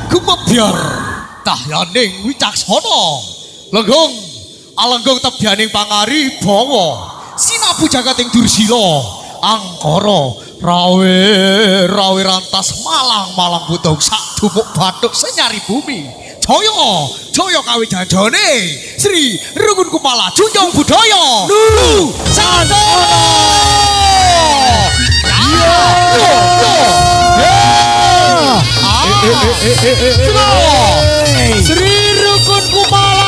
Gumebyar tahyaning wicaksana lenggong alenggung tebyaning pangari bawa sinapu jagating Dursila angkara rawe rantas malang butuh sak dumuk bathuk senyari bumi jaya kawijanjane Sri Rukun Kumala Junjung Budaya Lulu Santana Sri Rukun Kumala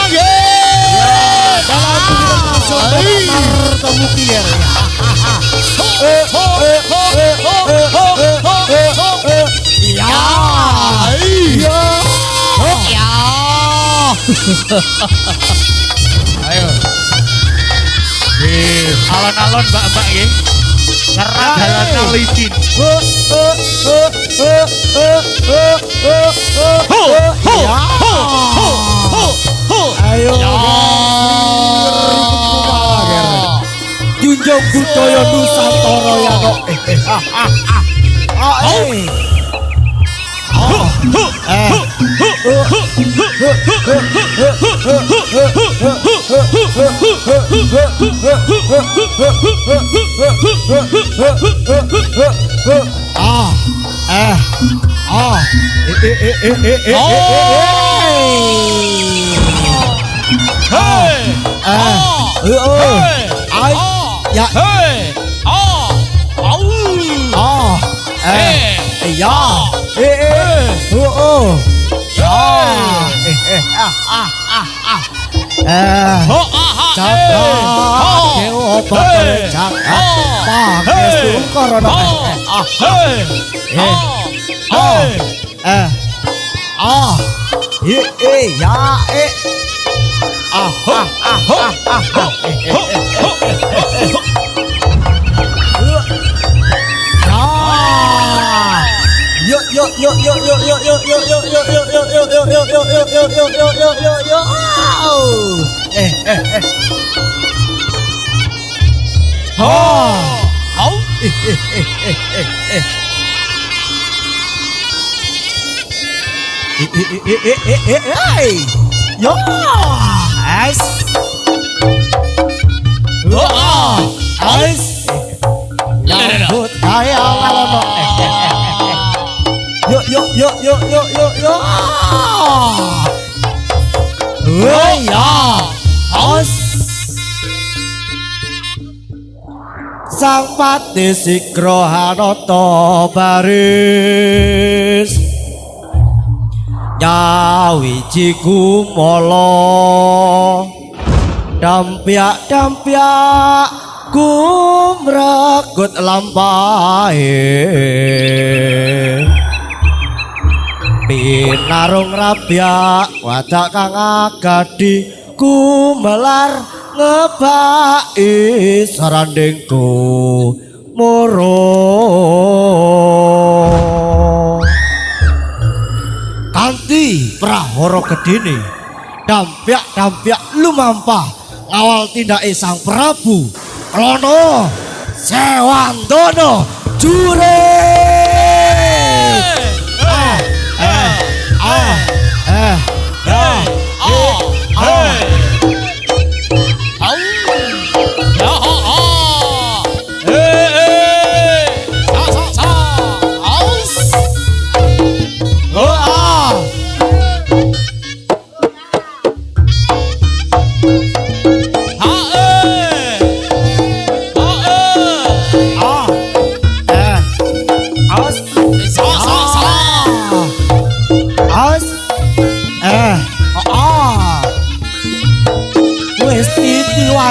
ayo alon-alon mbak-mbak nggih ngerang dalan licin ayo Junjung Budaya Nusantara ya kok Sang Pati Sikra Hanata baris nyawiji kumala dampyak kumregut lampahe pinarung rabyak wadak kang agadi kumelar ngebaki sarandengku moro kanthi prahara gedene dampyak lumampah ngawal tindake Sang Prabu Rana Sewandana jure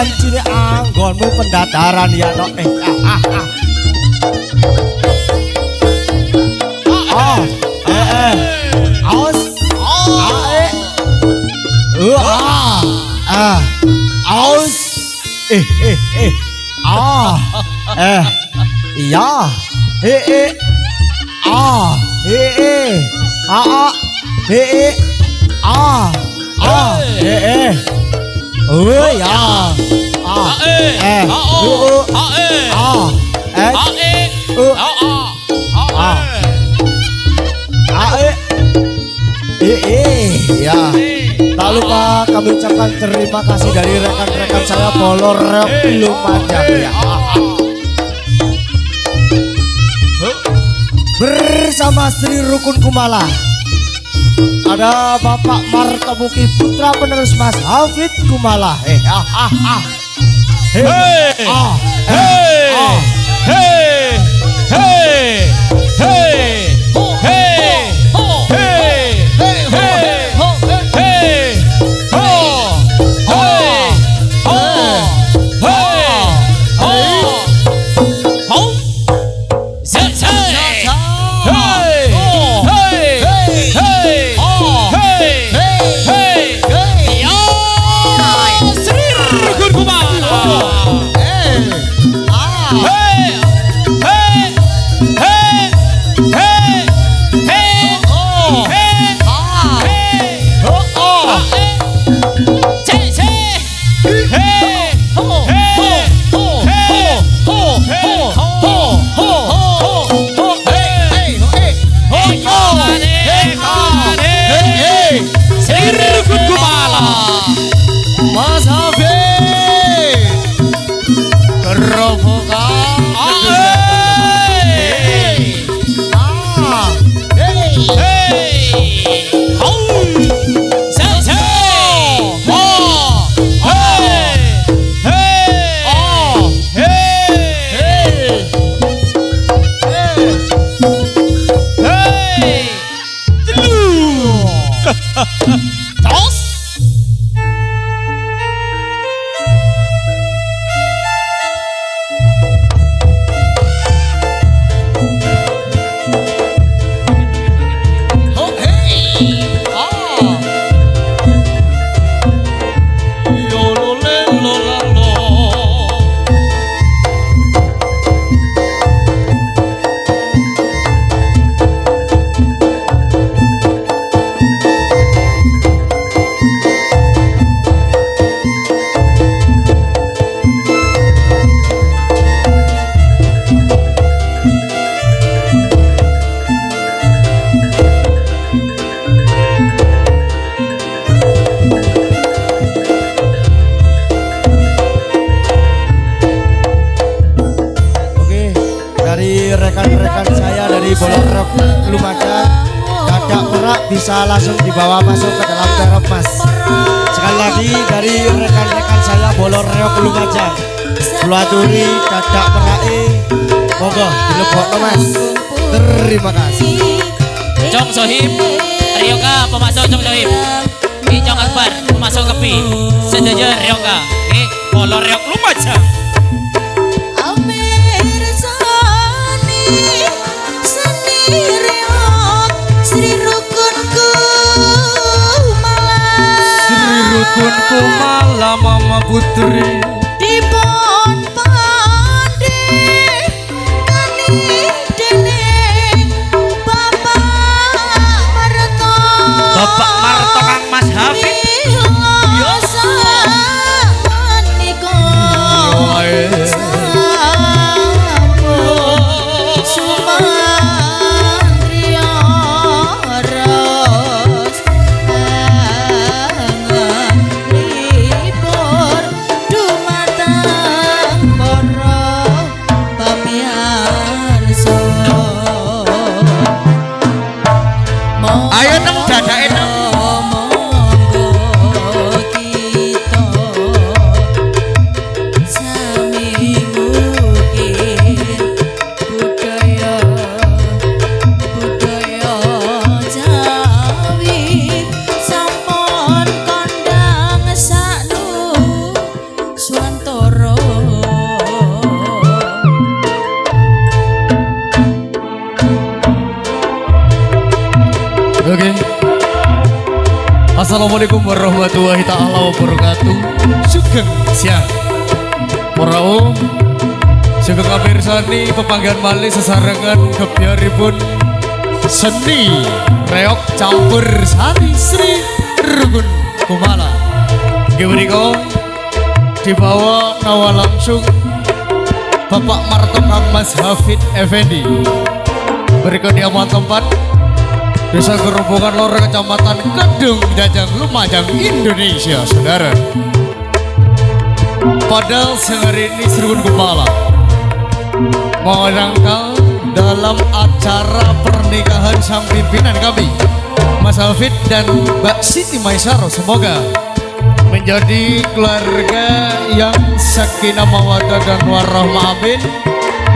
wancine anggonmu pendadaran ya no aus aus ya Oh ya. Ya. Tak lupa kami ucapkan terima kasih dari rekan-rekan saya Bolor Lumajang ya. Bersama Sri Rukun Kumala ada Bapak Martomuki putra penerus Mas Hafid Kumala. Mas Hafid Kerobokan rekan-rekan saya dari Bolor Lumajang, Dadak Merak bisa langsung dibawa masuk ke dalam terop Mas. Sekali lagi dari rekan-rekan saya Bolor Lumajang, Pulaturi Dadak Merak, monggo dilebokno Mas. Terima kasih. Jong Sohib, Ryoka pemasok Jong Sohib, Jong Akbar pemasok Kepi, sejajar Ryoka, Bolor Lumajang. Rukun Kumala Mama Putri dipun pande kali dening Bapak Marto Kang Mas Hafid yo samaniko Assalamualaikum warahmatullahi ta'ala wabarakatuh. Sugeng siang para sugeng kamirsani pepanggihan malih sesarengan kebiaripun seni reok campur sari Sri Rukun Kumala. Nggih menika dibawa nawa langsung Bapak Martokang Mas Hafid Effendi. Berikutnya tempat Desa Gerobongan Lor, Kecamatan Kedung Jajang, Lumajang, Indonesia, saudara. Pada siang hari ini Sergun Kepala merangkal dalam acara pernikahan sang pimpinan kami, Mas Hafid dan Mbak Siti Maisaro. Semoga menjadi keluarga yang sakinah mawaddah dan warahmah, amin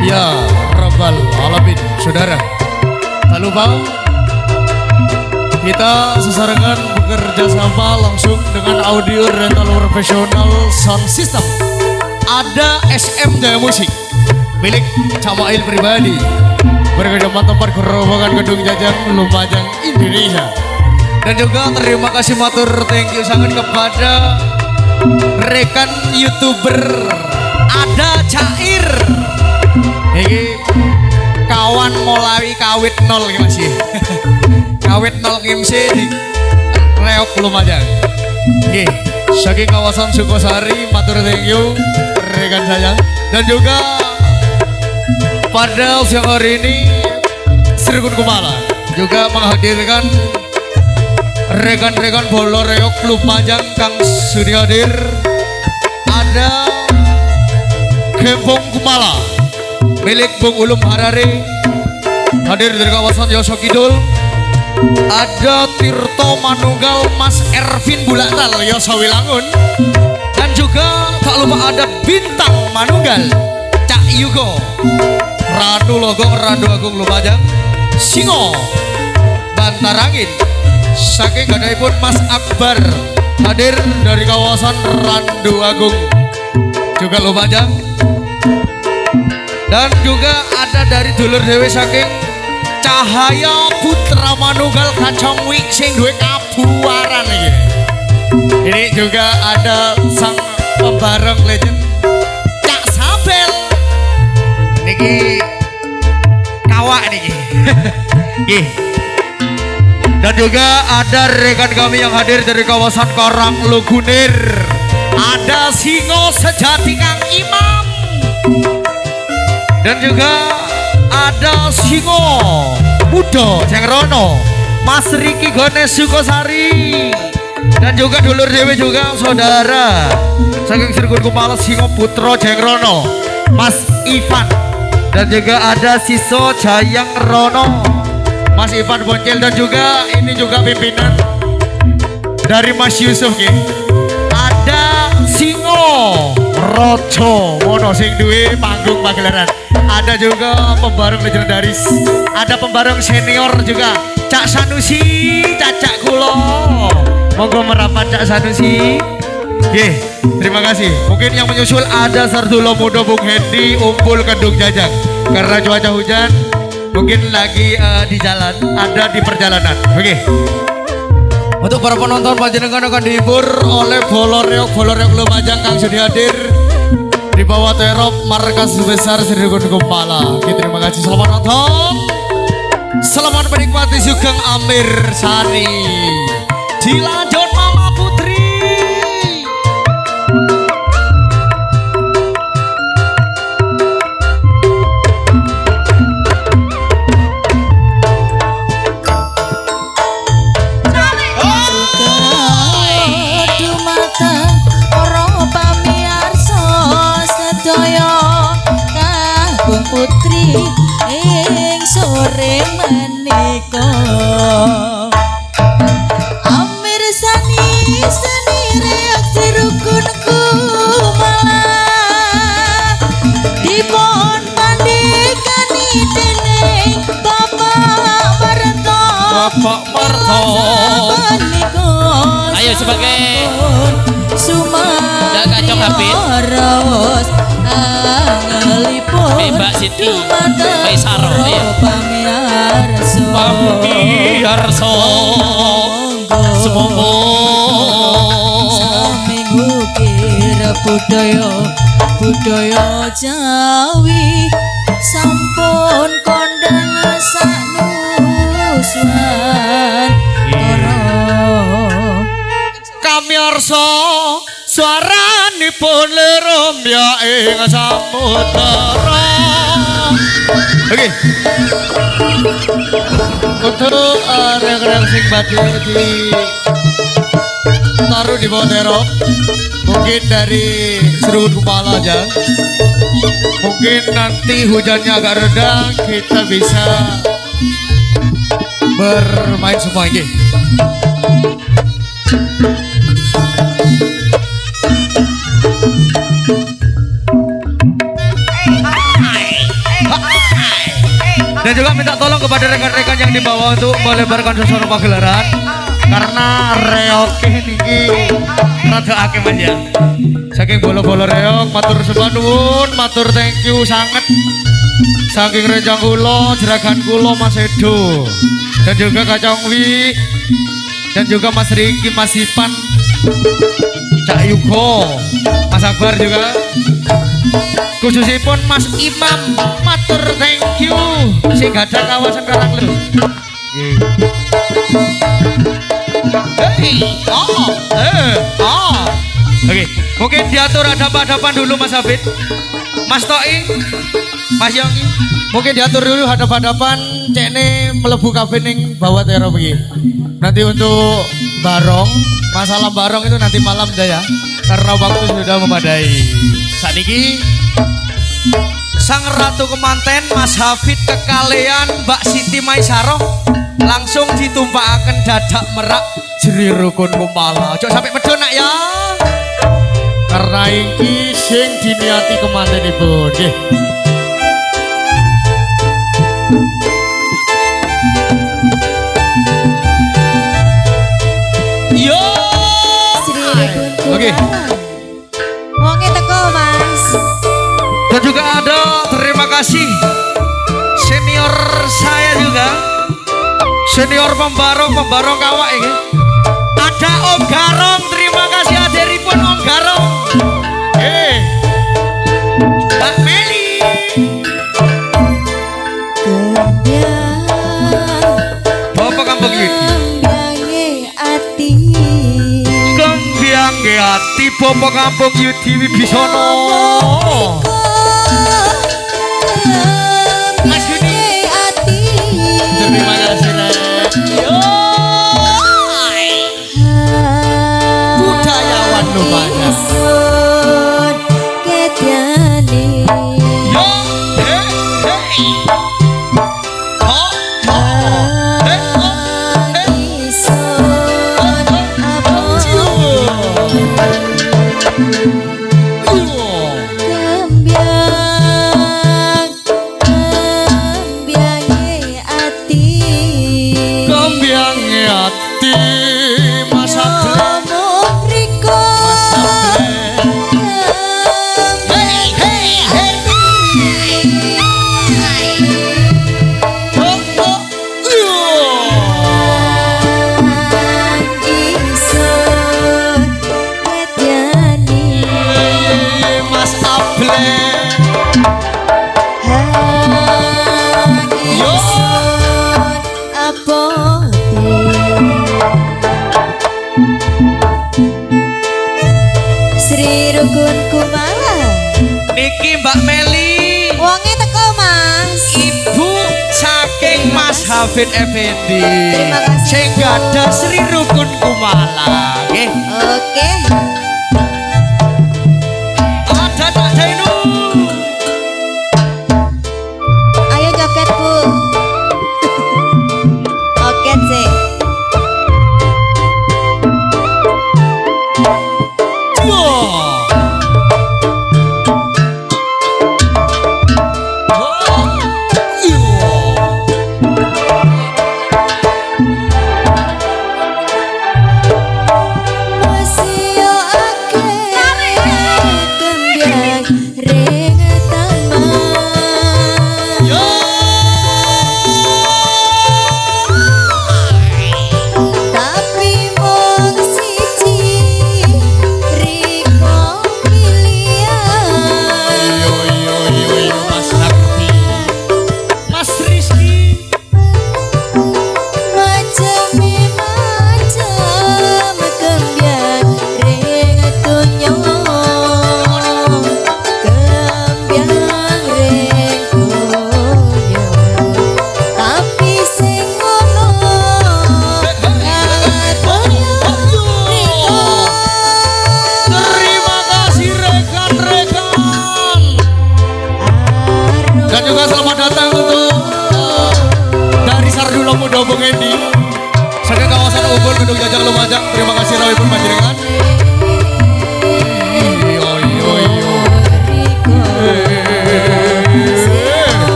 ya rabbal alamin. Saudara, tak lupa kita sesarengan bekerja sama langsung dengan audio rental profesional sound system. Ada SM Jaya Musik milik Camail pribadi, berkedaman tempat gerobongan Gedung Jajang, Lumajang, Indonesia. Dan juga terima kasih matur thank you sangat kepada rekan YouTuber ada Cair. Ini kawan mulai kawit nol ya masih. Kawit nol MC di Reok Lumajang. Oke, saking kawasan Sukosari, matur thank you rekan saya. Dan juga pada siang hari ini Sergun Kumala juga menghadirkan rekan-rekan Bolor Reok Lumajang kang sudi hadir. Ada Gempong Kumala milik Bung Ulum Harare hadir dari kawasan Yoso Kidul. Ada Tirto Manunggal Mas Ervin Bulatal Yoso Wilangun. Dan juga tak lupa ada Bintang Manunggal Cak Yugo Radu Logong Radu Agung Lumajang Singo Bantarangin. Saking gadahipun Mas Akbar hadir dari kawasan Randu Agung juga Lumajang. Dan juga ada dari dulur dewe saking Cahaya Putra Manunggal Kacongwi sing duwe kabuaran iki. Ini juga ada sang pembareng legend Cak Sabel. Niki kawak niki. Nggih. Dan juga ada rekan kami yang hadir dari kawasan Karang Lugunir. Ada Singo Sejati Kang Imam. Dan juga ada Singo Muda Cengrono Mas Riki Gones Sukosari. Dan juga dulur dewe juga saudara saking Sergun Kumala Singo Putro Cengrono Mas Ivan. Dan juga ada Siso Jayang Rono Mas Ivan Boncel. Dan juga ini juga pimpinan dari Mas Yusuf nih. Ada Singo Roco Mono sing duwe panggung pagelaran. Ada juga pembareng legendaris. Ada pembareng senior juga Cak Sanusi, Cacak Kulo. Monggo merapat Cak Sanusi. Ye, terima kasih. Mungkin yang menyusul ada Sardulo Muda Bung Hendi Umpul Kedung Jajang. Karena cuaca hujan mungkin lagi di jalan, ada di perjalanan. Oke. Untuk para penonton panjenengan akan dihibur oleh Bolor Reok Lumajang kang sudah hadir di bawah terop markas besar Sergun Kumala. Oke, terima kasih. Selamat nonton. Selamat menikmati Sugeng Amir Sani. Dilanjut Mama Putri. Putri ing sore menika Amir Sani reok Sergun Kumala dipun pandhekani dening Bapak Marto. Menika Ayo sebagai Suman Kacong Hafid. Angelipun Mbak Siti Maisaro ya. Pamiarso Pamiarso Semoga saminggu kira budaya Jawi sampun kondang sanusuan Kami arso Suaranipun leromya ing samudra. Oke. Untuk rekan sing badhe di taruh di bawah terop, mungkin dari Serut Kumala aja. Mungkin nanti hujannya agak reda, kita bisa bermain semua ini. Dan juga minta tolong kepada rekan-rekan yang di bawah untuk melebarkan suasana pagelaran karena reok ini rada akeh Mas ya. Saking bolo-bolo reok matur sembah nuwun, matur thank you sangat. Saking renjang kula, jeragan kula Mas Edo dan juga Kacang Wi dan juga Mas Riki, Mas Ipan, Cak Yugo, Mas Akbar juga. Khususipun Mas Imam matur thank you sing gadah kawasan Karang lho. Oke, mungkin diatur hadapan dulu Mas Hafid, Mas Toi, Mas Yonggi. Mungkin diatur dulu hadapan cekne melebu kafe ning bawah tero begini. Nanti untuk barong, masalah barong itu nanti malam dah ya, karena waktu sudah memadai. Saat ini Sang Ratu Kemanten Mas Hafid kekalian Mbak Siti Maisaroh langsung ditumpakaken dadak merak jeri rukun Kumala. Ojo sampai medhon nak ya. Karena iki sing diniati kemantenipun nggih. Yo. Oke. Wonge teko Mas. Dan juga ada terima kasih senior saya juga, senior pembarong kawak ini. Ada Om Garong, terima kasih hadiripun Om Garong. Mbak Meli. Bapak Kampung Yudi. Kembyange ati Bapak Kampung Yudi Wibisono. Mas Yudi. Terima kasih Rek. Budayawan lumayan. Sri Rukun Kumala. Niki Mbak Meli. Wonge teko Mas. Ibu saking Mas Hafid Effendi. Terima kasih. Sing gadah Sri Rukun Kumala. Nggih. Oke. Ada tak Jainu. Ayo joget Bu. Oke sih. Masih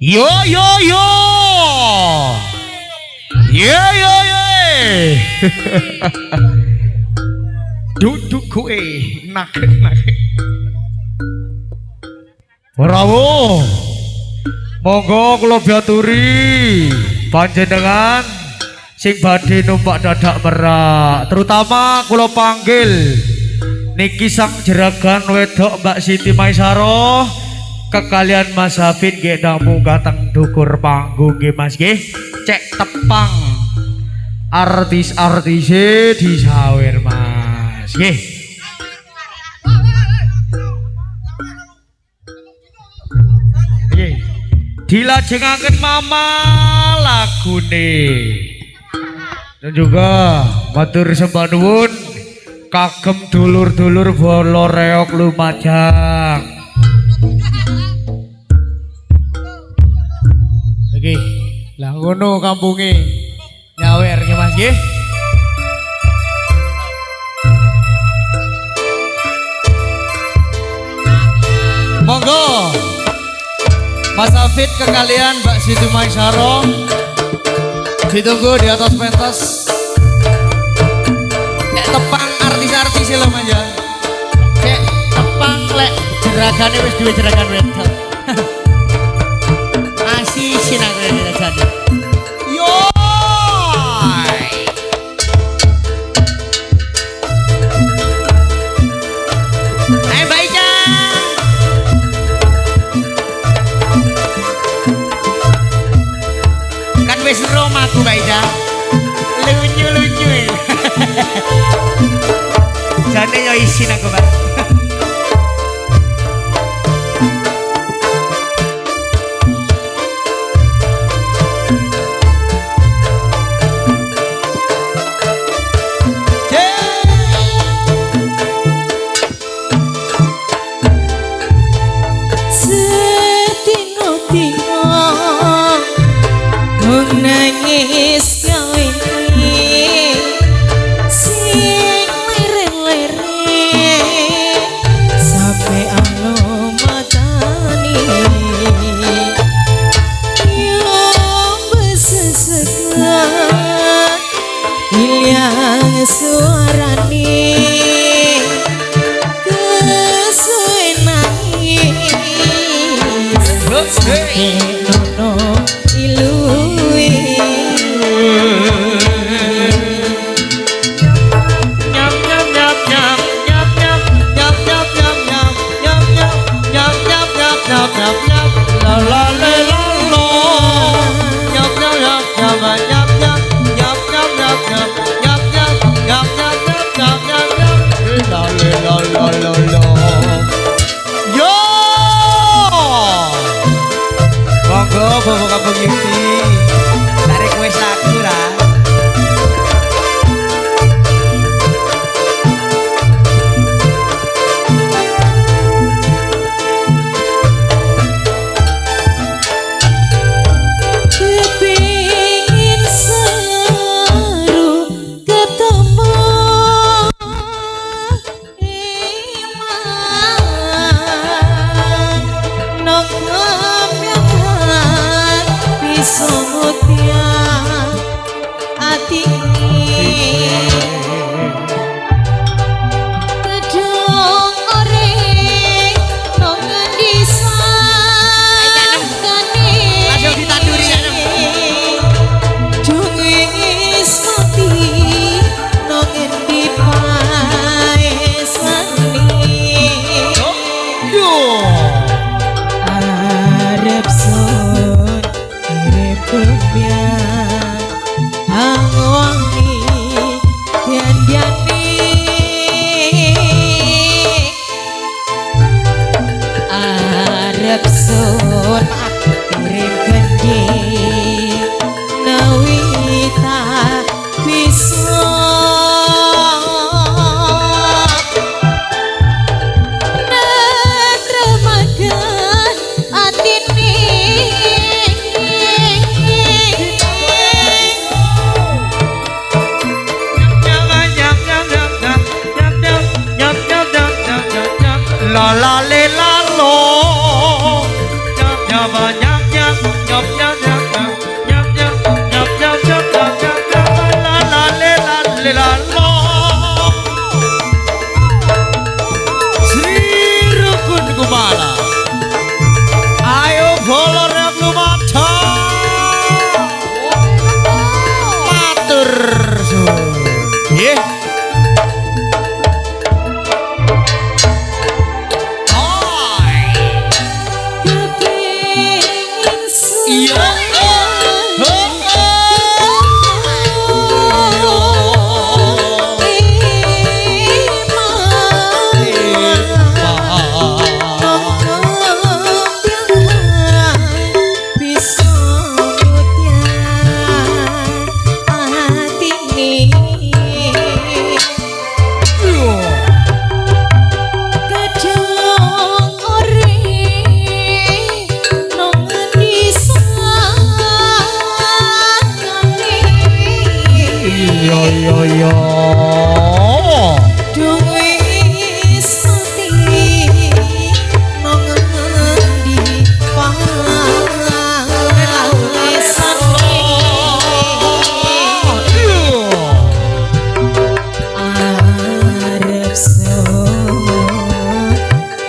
Yo yo yo. Yo yo yo. Duduk kue nak. Bravo. Monggo kula biaturi panjenengan sing badhe numpak dadak merak, terutama kula panggil niki sang jeragan wedok Mbak Siti Maisaro kekalian Mas Hafid nggih namung gateng dukur panggung nggih Mas nggih. Cek tepang artis-artise disawer Mas nggih. Dilajengaken mama lagune dan juga matur sembah nuwun kagem dulur-dulur Bolo Reog Lumajang. Oke, lah ngono kampunge nyawer nggih Mas nggih. Monggo Mas Hafid kekalian Mbak Siti Maisaro ditunggu di atas pentas. Cek tepang artis-artis lho manja. Cek tepang lek jeragane wis duwe jeragan wedok. Masih sinang jeragane. Yo. Ayo Mbak Ica. Wis romaku Mbak Ida. Lunyu-lunyu. Jane yo isin aku, Mbak. Nangis kowe sing lere-lere sampe alo matani yo besesekan hilang suarane kesuwen nangis nono ilui Bapak Kampung Yukti tarik wes lagu lah. kepingin seru ketemu iman nongkrong semutnya hati kedong orek nongen disangkani Langsung ditanduri ya dungis mati nongen dipaesani arep sun kebiang angoni dian-diani arep sun kirim kendi nawita bisa netremakan atini la la le la lo yo yo yo. Duwe sati mengendi pangesan arep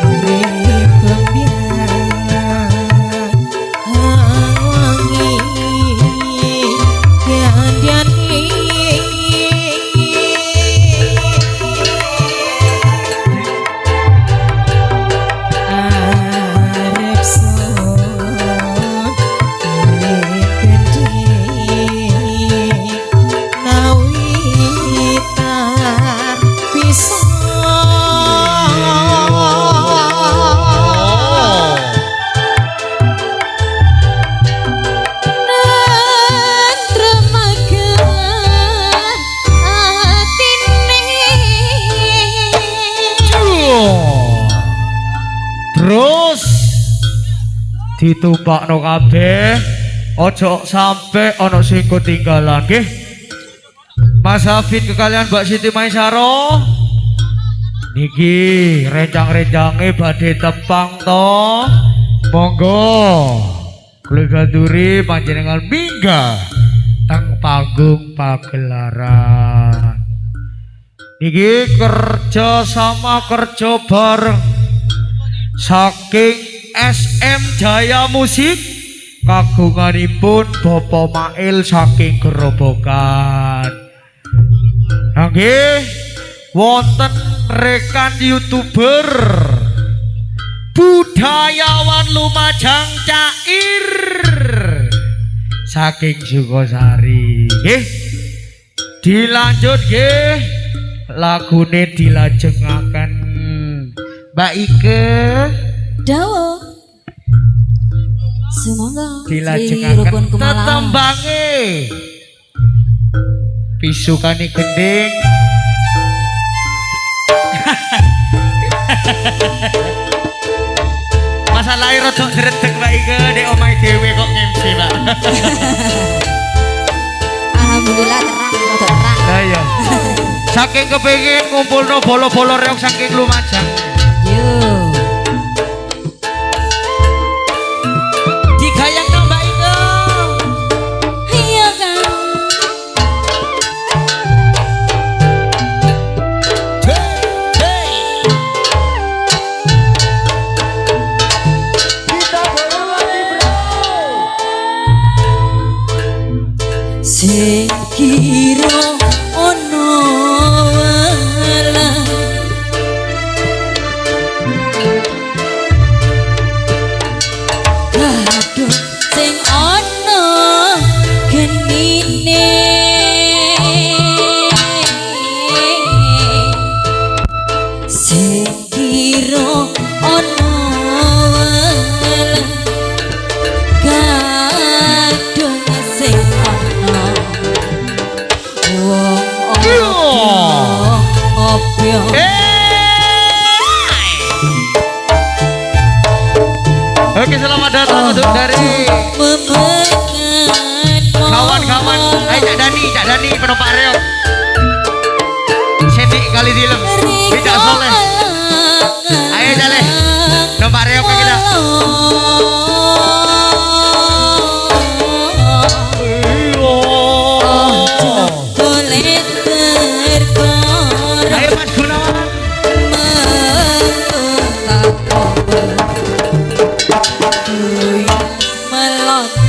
urip pembiar wangi kandhani arep urip gede nawita bisa Terus ditupakno kabeh, ojo sampe ana sing ketinggalan nggih. Mas Hafid kekalian Mbak Siti Maisaro niki rencang-rencange badhe tepang to. Monggo kula duri panjenengan minggah teng panggung pagelaran. Niki kerja sama kerja bareng saking SM Jaya Musik kagunganipun Bapak Mail saking Gerobokan. Nggih wonten rekan YouTuber budayawan Lumajang Cair saking Sukosari. Nggih dilanjut nggih lagune dilajengaken Mbak Ike dawa semoga dilajengaken tetembange pisukane gending. Masalah rada jredeg Mbak Ike nek omahe dhewe kok MC, Mbak. Alhamdulillah terang, rada terang. Lah iya. Saking kepengin ngumpulno bolo-bolo reok saking Lumajang. yo Digayakno Mbak Iko. iya kan sing kira ono walah aduh sing ono genine sing kira ono walah kadung sing ono wong opyo Oke, selamat datang untuk dari kawan-kawan. Ayo Cak Dani penumpang reok. Sedik kali dilem. Tidak soleh. Ayo Jaleh. Penumpang reok ke kita. Ayo Mas Gunawan.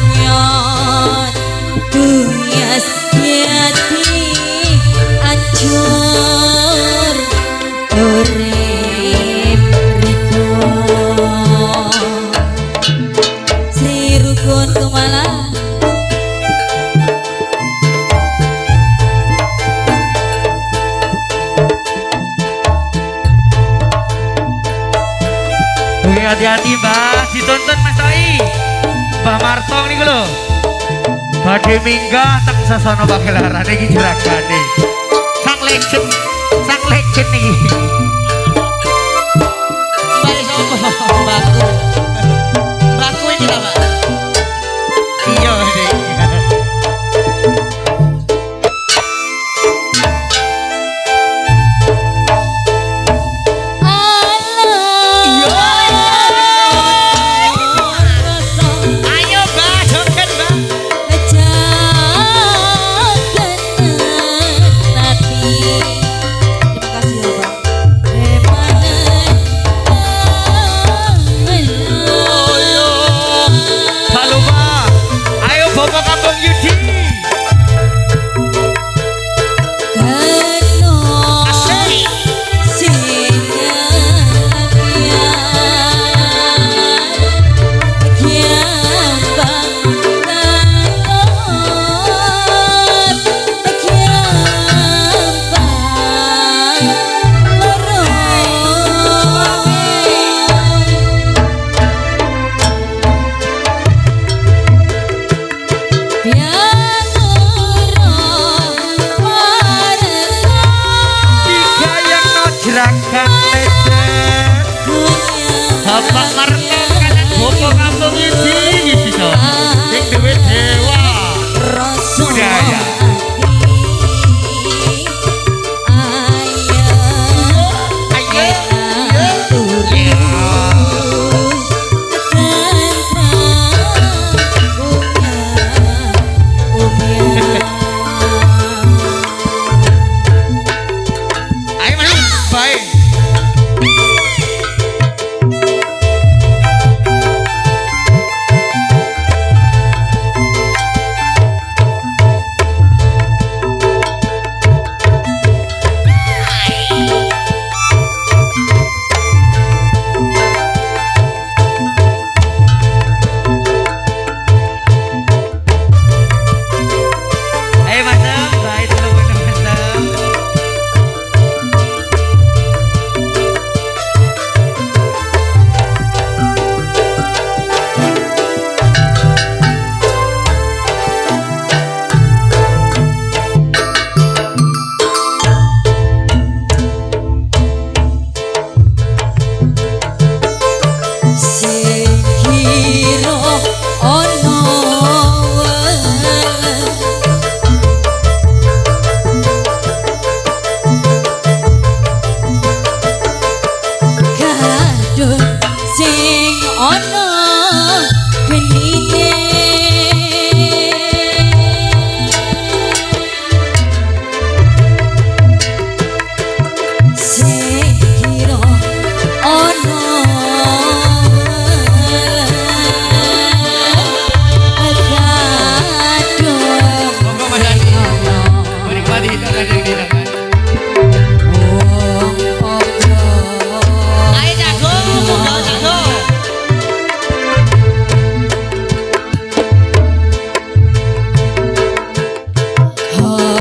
Melonyot tuyas jati ancur urip riko Sri Rukun Kumala Oke, hati-hati Mbak, ditonton Mas Toi. Mbak Martong nih lho. Badhe minggah teng sasana pagelaran iki jeragane. Sang legend nih. Mbak sapa? Mbakku. Mbakku iki lho, Mbak. Iya, Dek.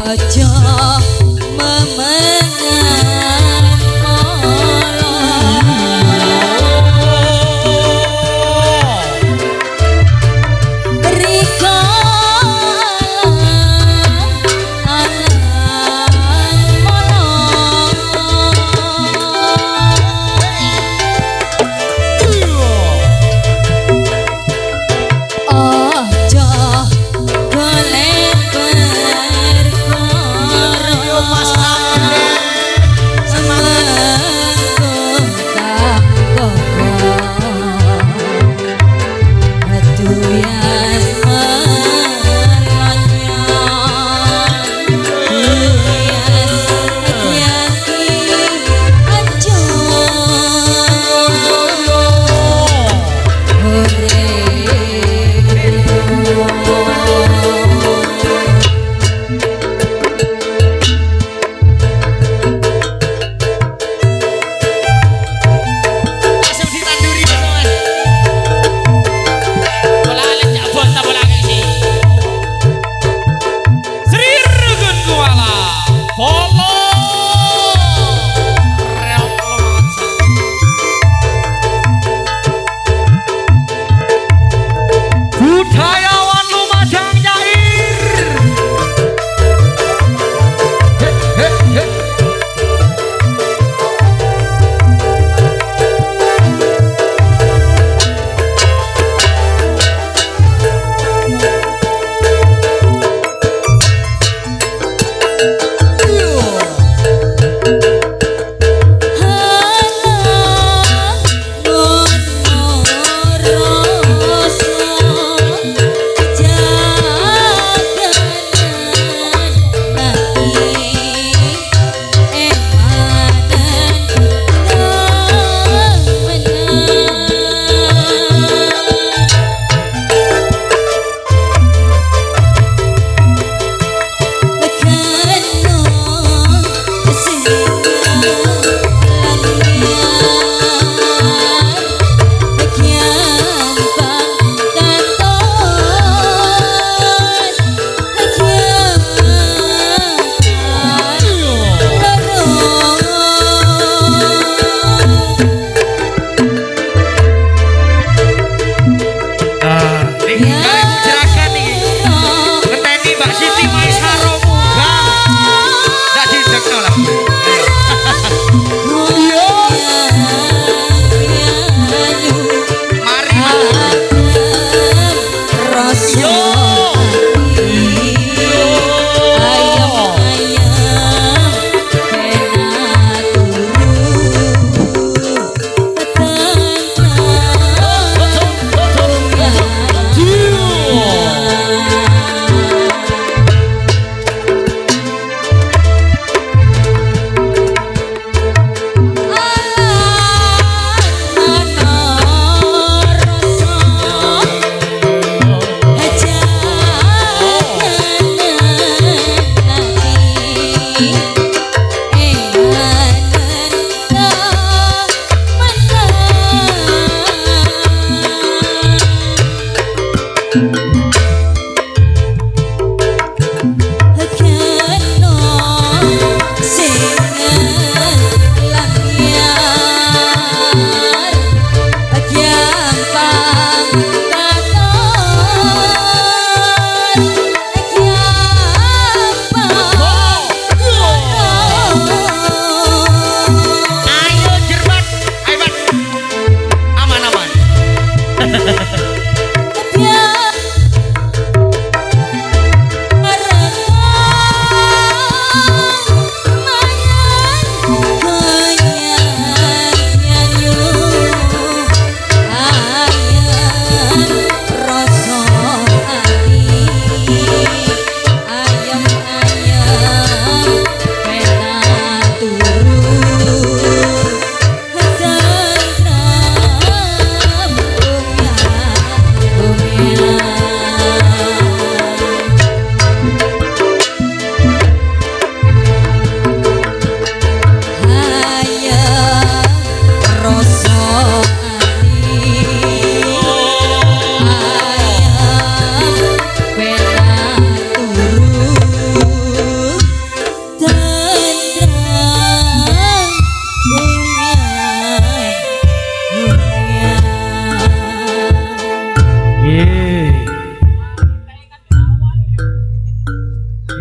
Ojo memengan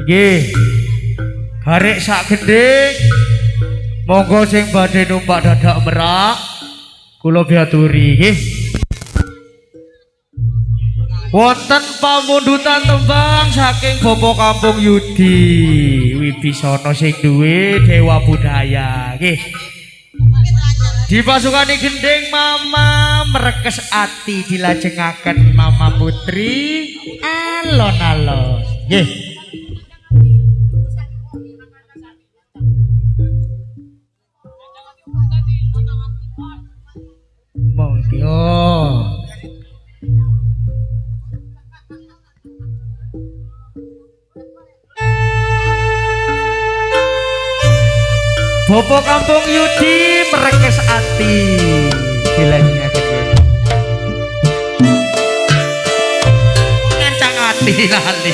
Nggih. Garek sak gending. Monggo sing badhe numpak dadak merak kula biaturi nggih. Wonten pamundutan tembang saking Bapak Kampung Yudi Wibisana sing duwe Dewa Budaya nggih. Dipasukani gending Mama merekes ati dilajengaken Mama Putri alon-alon nggih. Monggo. Bapak Kampung Yudi merekes ati dilajengaken ngancang ati lali.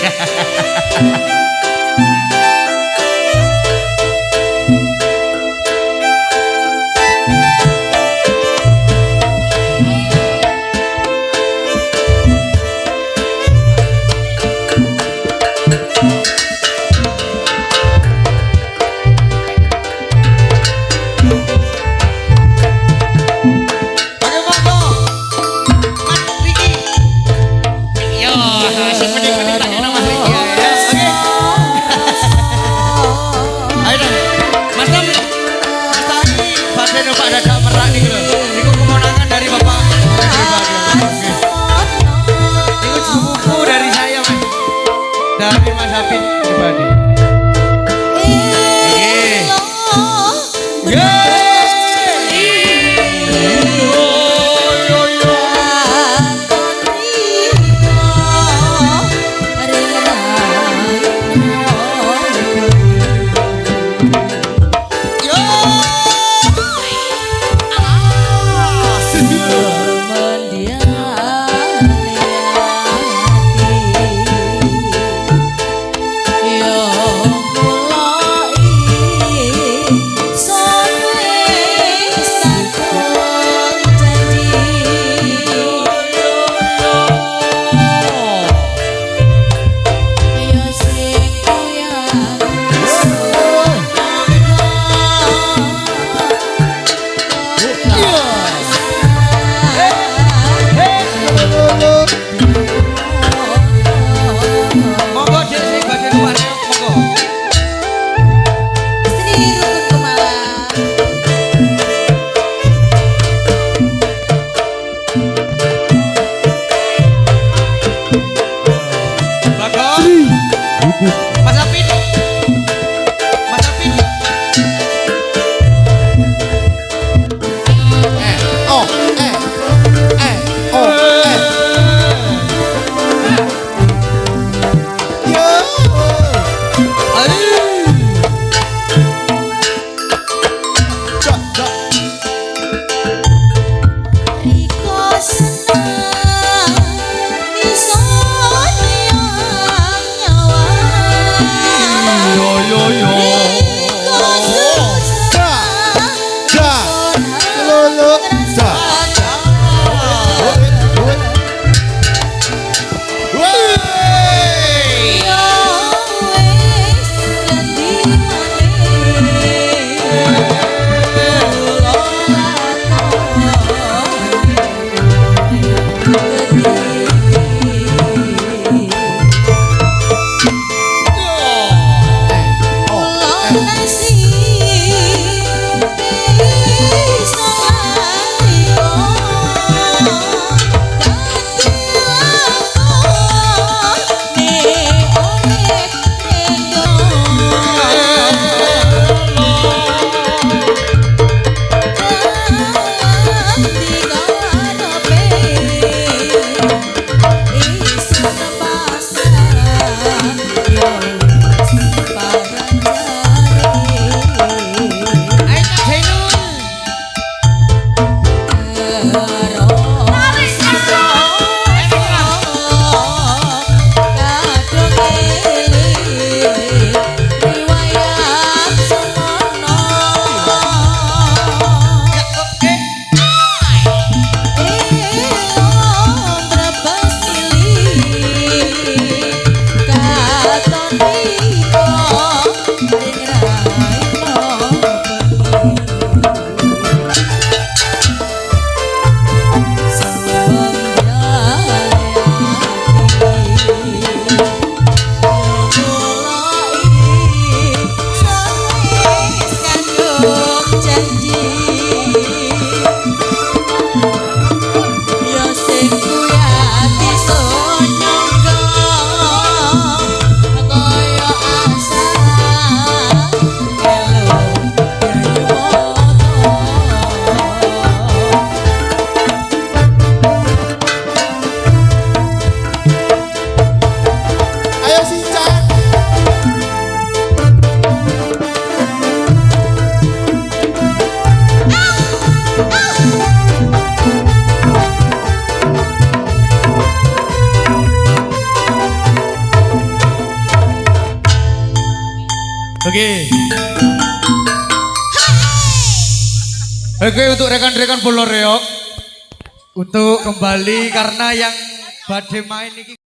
Dari Mas Hafid pribadi. Oke. Oke, untuk rekan-rekan bola reok untuk kembali karena yang badhe main ini